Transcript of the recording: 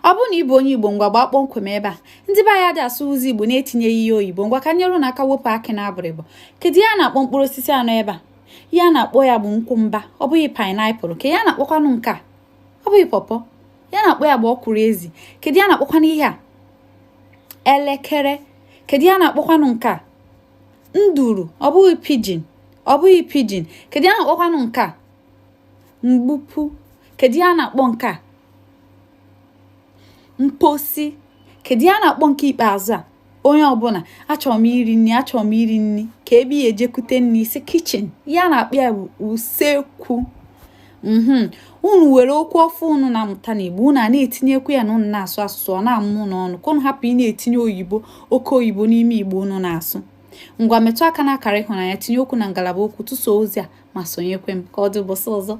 Ọ bụ na Igbo onye Igbo ngwa gba kpọmkwem ebe a. Ndị be anyị dị asụ ụzọ Igbo na-etinyeghị ihe oyibo ngwa ka nyere n'aka wepụ akị na abụrịbụ. Kedu ya na-akpọ mkpụrụ osisi anọ ebe a? Ya na-akpọ ya bụ nkwụmba, ọ bụghị pineapple. Ke ya na-akpọkwanụ nke a? Ọ bụghị pọpọ. Ya na-akpọ ya bụ ọkwụrụ ezi. Kedu ya na-akpọkwanụ ihe a? Elekere. Kedu ya na-akpọkwanụ nke a? Nduru, ọ bụghị pidgin. Ọ bụghị pidgin. Kedu ya na-akpọkwanụ nke a? Mgbupu. Kedu ya na-akpọ nke a? Mposi. Kedu ya na-akpọ nke ikpeazụ a? Onye ọbụla achọrọ m iri nri ka ebe ya ejekute nri si kitchen. Ya na-akpọ ya bụ usekwu. Unu were okwu ọfụ unu na-amụta n'Igbo unu na-etinyekwu ya na unu na-asụ asụsụ ọ na-amụ n'ọnụ ka unu hapụ ị na-etinye oke oyibo n'ime Igbo unu na-asụ. Ngwa metụ aka na akara ịhụnanya tinye okwu na ngalaba okwu tụsoo ozi a ma sonyekwe m ka ọ dị ụbọchị ọzọ.